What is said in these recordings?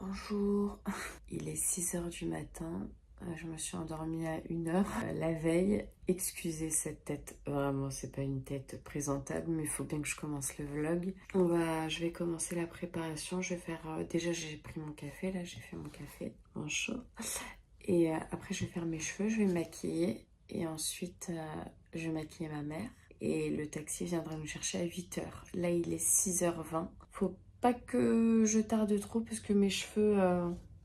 Bonjour, il est 6h du matin, je me suis endormie à 1h la veille. Excusez cette tête, vraiment c'est pas une tête présentable mais il faut bien que je commence le vlog. Je vais commencer la préparation, je vais faire, déjà j'ai pris mon café, là j'ai fait mon café en chaud. Et après je vais faire mes cheveux, je vais me maquiller et ensuite je vais maquiller ma mère. Et le taxi viendra nous chercher à 8h. Là il est 6h20, faut pas que je tarde trop parce que mes cheveux...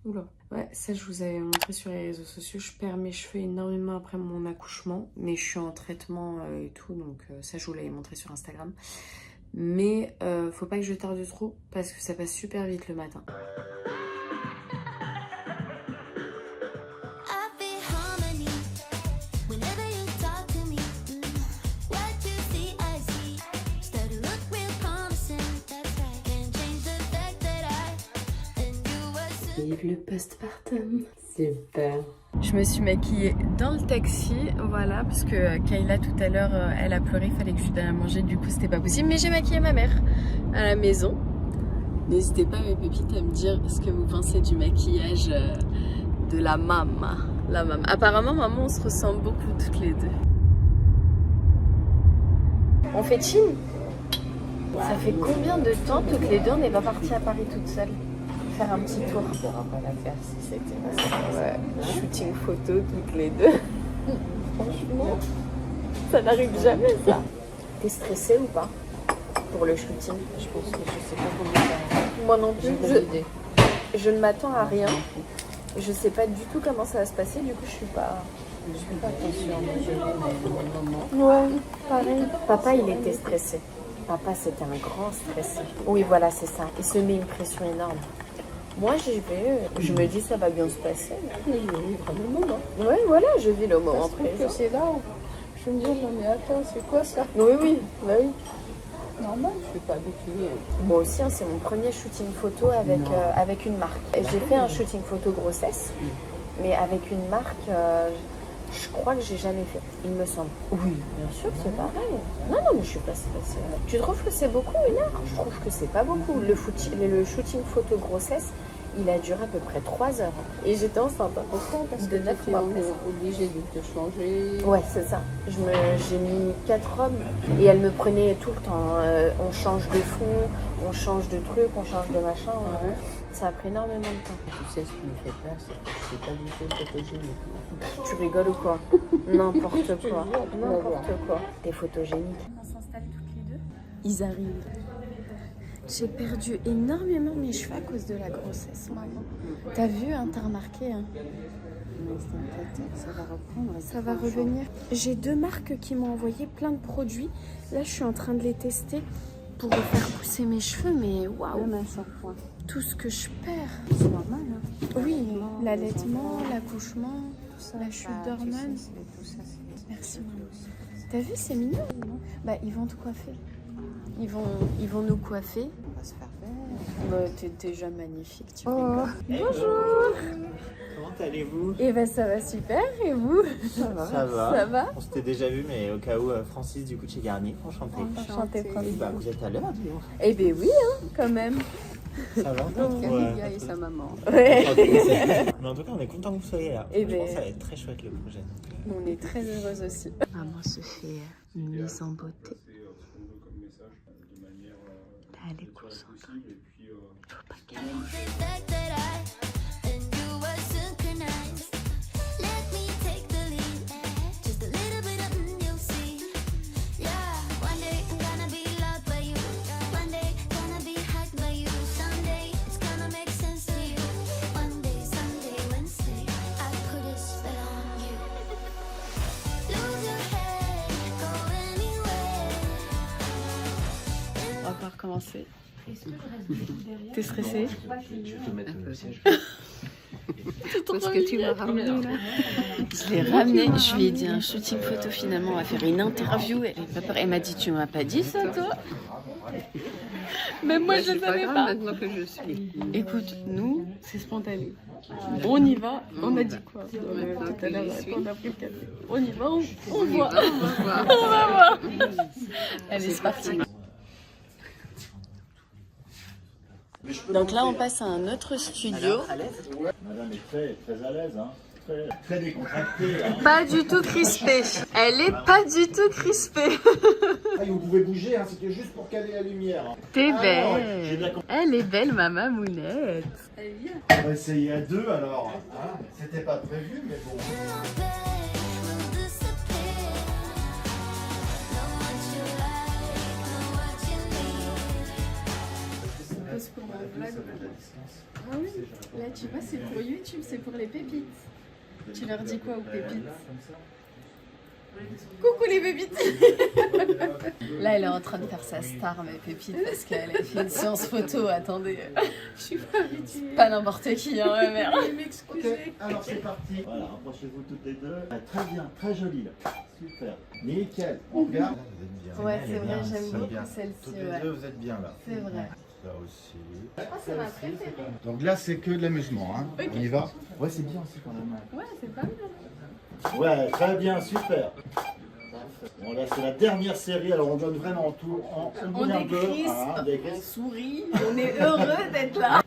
Oula. Ouais, ça je vous avais montré sur les réseaux sociaux. Je perds mes cheveux énormément après mon accouchement. Mais je suis en traitement et tout. Donc ça je vous l'avais montré sur Instagram. Mais faut pas que je tarde trop parce que ça passe super vite le matin. Vive le postpartum. Super. Je me suis maquillée dans le taxi, voilà, parce que Kayla tout à l'heure, elle a pleuré, il fallait que je lui donne à manger, du coup c'était pas possible. Mais j'ai maquillé ma mère à la maison. N'hésitez pas mes pépites à me dire ce que vous pensez du maquillage de la maman. Apparemment maman on se ressemble beaucoup toutes les deux. On fait chine. Ça fait combien de temps toutes les deux on n'est pas parties à Paris toutes seules? Faire un petit tour. On n'aura pas la faire si c'était pas ça. Ouais, shooting photo toutes les deux. Franchement, ça n'arrive jamais ça. T'es stressée ou pas pour le shooting? Je pense que je sais pas comment ça va. Moi non plus. Je ne m'attends à rien. Je sais pas du tout comment ça va se passer. Du coup, je suis pas attention au moment. Ouais, pareil. Papa, il était stressé. Papa, c'était un grand stressé. Oui, voilà, c'est ça. Il se met une pression énorme. Moi j'y vais, je me dis ça va bien se passer. Je vais vivre le moment. Ouais, voilà, je vis le moment présent. C'est là où je me dis, non mais attends, c'est quoi ça? Oui, bah oui. Normal, je suis pas habituée. Moi aussi, hein, c'est mon premier shooting photo avec une marque. J'ai fait un shooting photo grossesse, mais avec une marque, je crois que j'ai jamais fait, il me semble. Oui, bien sûr, c'est pareil. Non, mais je suis pas stressée. Tu trouves que c'est beaucoup 1 heure? Je trouve que c'est pas beaucoup. Le shooting photo grossesse, il a duré à peu près 3 heures. Et j'étais enceinte. Pourquoi? Parce que 9 mois obligée de te changer. Ouais, c'est ça. J'ai mis 4 robes et elle me prenait tout le temps. On change de fond, on change de truc, on change de machin. Ouais. Ça a pris énormément de temps. Tu sais ce qui me fait peur, c'est que je suis pas du tout photogénique. Tu rigoles ou quoi? N'importe quoi. N'importe quoi. T'es photogénique. On s'installe toutes les deux. Ils arrivent. J'ai perdu énormément mes cheveux à cause de la grossesse, maman. T'as vu, hein, t'as remarqué, hein. Ça va reprendre. Ça va revenir. J'ai 2 marques qui m'ont envoyé plein de produits. Là, je suis en train de les tester pour faire pousser mes cheveux, mais waouh. Tout ce que je perds. C'est normal, hein. Oui, l'allaitement, l'accouchement, la chute d'hormones. Merci, maman. T'as vu, c'est mignon. Bah, ils vont te coiffer. Ils vont nous coiffer. On va se faire faire. Bah, t'es déjà magnifique, tu rigoles. Bonjour. Comment allez-vous? Eh ben ça va super, et vous? Ça va. Ça va? On s'était déjà vu, mais au cas où, Francis du coup de chez Garnier, enchanté. Enchantée, Francis. Bah, vous êtes à l'heure, dis donc. Eh ben oui, hein, quand même. Ça va? Camilla et sa maman. Ouais. Mais en tout cas, on est content que vous soyez là. Eh Je ben- pense que ça va être très chouette le projet. On est très heureuse aussi. Maman se fait une mise en beauté. Là, elle est concentrée. Faut pas qu'elle bouge. On va pas recommencer. T'es stressée? Je vais te mettre le siège. Parce que tu m'as ramené là. Je l'ai ramené, je lui ai dit un shooting photo finalement, on va faire une interview. Elle m'a dit, tu m'as pas dit ça toi? Mais moi je ne savais pas. Maintenant que je suis. Écoute, nous, c'est spontané. On y va, on a dit quoi tout à l'heure, on a pris le café. On y va, on voit. On va voir. Allez, c'est parti. Donc là, on passe à un autre studio. Madame est très, très à l'aise, hein. Très, très décontractée. Hein. Pas du tout crispée. Elle est pas du tout crispée. Ah, vous pouvez bouger, hein. C'était juste pour caler la lumière. Hein. T'es J'ai de la... belle. Elle est belle, ma mamounette. On va essayer à deux alors. Hein. C'était pas prévu, mais bon. Pour mon vlog. Ah oui, là tu vois, c'est pour YouTube, c'est pour les pépites. Tu leur dis quoi aux pépites? Coucou les pépites. Là elle est en train de faire sa star, mes pépites, parce qu'elle a fait une séance photo, attendez. Je suis pas habituée. Pas n'importe qui, hein, ouais, merde. Ok, alors c'est parti. Voilà, rapprochez-vous toutes les deux. Ah, très bien, très joli là. Super. Nickel. On regarde. Ouais, c'est vrai, j'aime beaucoup Toutes celle-ci. les Ouais. deux, vous êtes bien là. C'est vrai. Ça aussi. Je crois que c'est ma préférée. Donc là, c'est que de l'amusement. Hein. Ok. On y va? Ouais, c'est bien aussi quand même. Ouais, c'est pas mal. Ouais, très bien, super. Bon, là, c'est la dernière série. Alors, on donne vraiment tout. On bouge un peu. décrispe, Hein, on décrispe. sourit, on est heureux d'être là.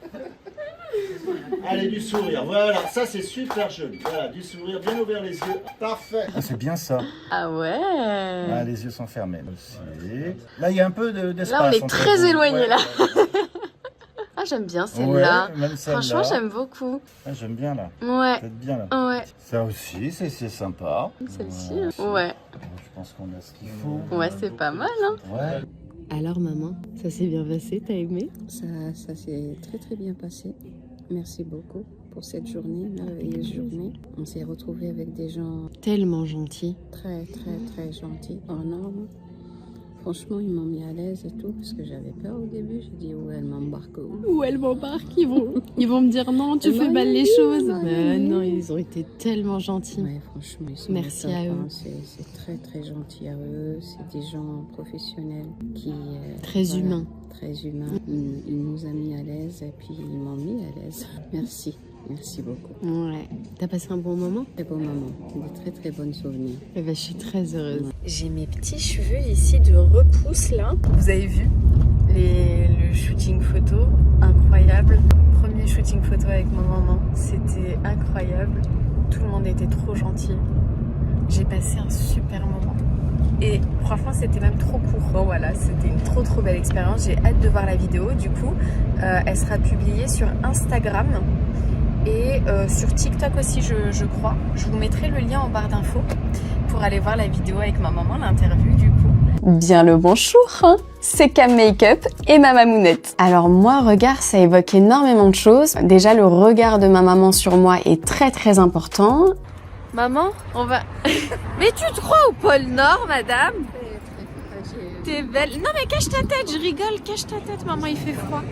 Allez, du sourire. Voilà, ça, c'est super joli. Voilà, du sourire, bien ouvert les yeux. Parfait. C'est bien ça. Ah ouais. Ah, les yeux sont fermés. Aussi. Là, il y a un peu d'espace. Là, on est entre très vous. éloigné Ouais. là. Ah, j'aime bien celle-là. Ouais, même celle-là. Franchement, j'aime beaucoup. Ah, j'aime bien là. Ouais. Vous êtes bien là. Ouais. Ça aussi, c'est sympa. Celle-ci. Ouais. Ouais. Je pense qu'on a ce qu'il faut. Ouais, c'est pas mal, hein. Ouais. Alors, maman, ça s'est bien passé, t'as aimé? Ça s'est très très bien passé. Merci beaucoup pour cette journée, merveilleuse journée. On s'est retrouvés avec des gens Tellement gentil. très très très gentils, hors normes. Franchement, ils m'ont mis à l'aise et tout, parce que j'avais peur au début. J'ai dit, où elle m'embarque où? Où elle m'embarque, ils vont me dire non, tu fais mal les choses. Mais non, ils ont été tellement gentils. Ouais, franchement, ils sont Merci à eux. C'est très très gentil à eux. C'est des gens professionnels qui... Très humains. Très humains. Ils nous ont mis à l'aise et puis ils m'ont mis à l'aise. Merci. Merci beaucoup. Ouais. T'as passé un bon moment? Très bon moment. Des très très bons souvenirs. Eh ben, je suis très heureuse. J'ai mes petits cheveux ici de repousse là. Vous avez vu le shooting photo, incroyable. Premier shooting photo avec ma maman, c'était incroyable. Tout le monde était trop gentil. J'ai passé un super moment. Et franchement, c'était même trop court. Bon voilà, c'était une trop belle expérience. J'ai hâte de voir la vidéo. Du coup, elle sera publiée sur Instagram. Et sur TikTok aussi, je crois. Je vous mettrai le lien en barre d'infos pour aller voir la vidéo avec ma maman, l'interview du coup. Bien le bonjour, hein, c'est Cam Makeup et ma mamounette. Alors moi, regard, ça évoque énormément de choses. Déjà, le regard de ma maman sur moi est très important. Maman, on va... Mais tu te crois au pôle Nord, madame? T'es belle. Non mais cache ta tête, je rigole, cache ta tête, maman, il fait froid.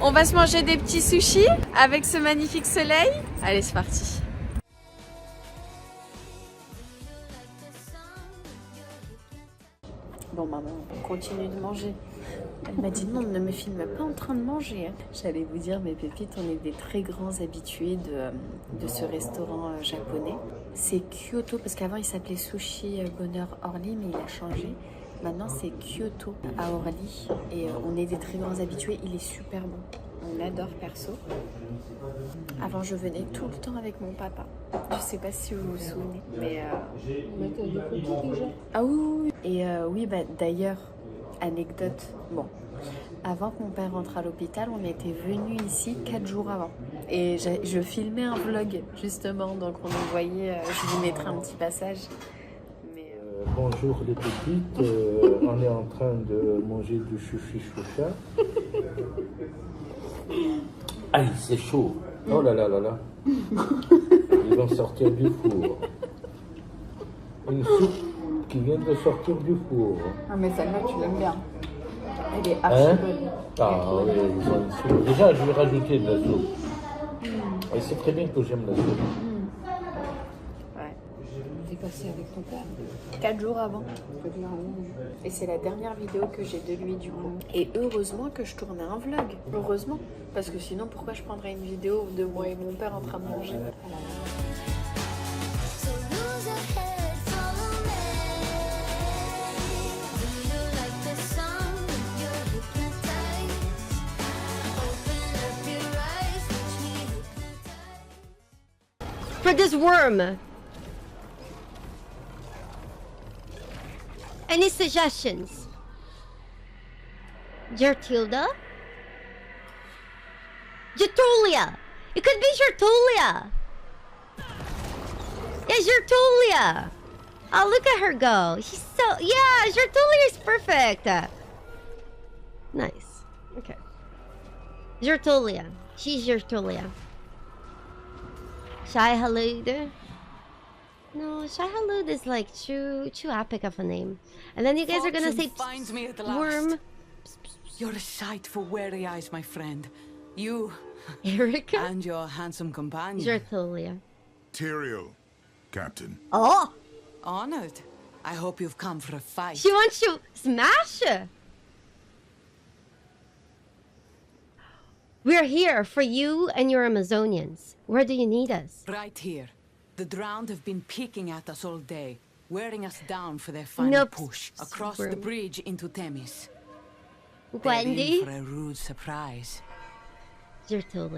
On va se manger des petits sushis avec ce magnifique soleil. Allez, c'est parti. Bon, maman, on continue de manger. Elle m'a dit non, ne me filme pas en train de manger. J'allais vous dire, mes pépites, on est des très grands habitués de ce restaurant japonais. C'est Kyoto, parce qu'avant il s'appelait Sushi Bonheur Orly, mais il a changé. Maintenant c'est Kyoto à Orly et on est des très grands habitués, il est super bon. On adore perso. Avant je venais tout le temps avec mon papa. Je sais pas si vous vous souvenez, mais... Ah oui. Et oui, bah, d'ailleurs, anecdote, bon, avant que mon père rentre à l'hôpital, on était venu ici 4 jours avant. Et je filmais un vlog justement, donc on nous voyait, je vous mettrai un petit passage. Bonjour les petites, on est en train de manger du chouchi choucha. Aïe, c'est chaud. Oh là là là là. Ils vont sortir du four. Une soupe qui vient de sortir du four. Ah mais celle-là tu l'aimes bien. Elle est Hein? archi bonne. Ah oui, ils ont une soupe. Déjà, je vais rajouter de la soupe. Et c'est très bien que j'aime la soupe. Ouais. T'es passé avec ton père? 4 jours avant. Et c'est la dernière vidéo que j'ai de lui du coup. Et heureusement que je tournais un vlog. Heureusement. Parce que sinon pourquoi je prendrais une vidéo de moi et mon père en train de manger? Open for this worm. Any suggestions? Gertilda? Gertulia! It could be Gertulia! Yeah, Gertulia! Oh, look at her go. She's so... Yeah, Gertulia is perfect. Nice. Okay. Gertulia. She's Gertulia. Shai-Hulud. No, Shai-Hulud is like too epic of a name. And then you guys are gonna say finds me at last. worm. You're a sight for weary eyes, my friend. You Erica? and your handsome companion. Gertulia. Tyrael, Captain. Oh! Honored. I hope you've come for a fight. She wants to smash her. We're here for you and your Amazonians. Where do you need us? Right here. The drowned have been peeking at us all day, wearing us down for their final Nope. push across the bridge into Themis. They're Wendy? in for a rude surprise. Gertulia.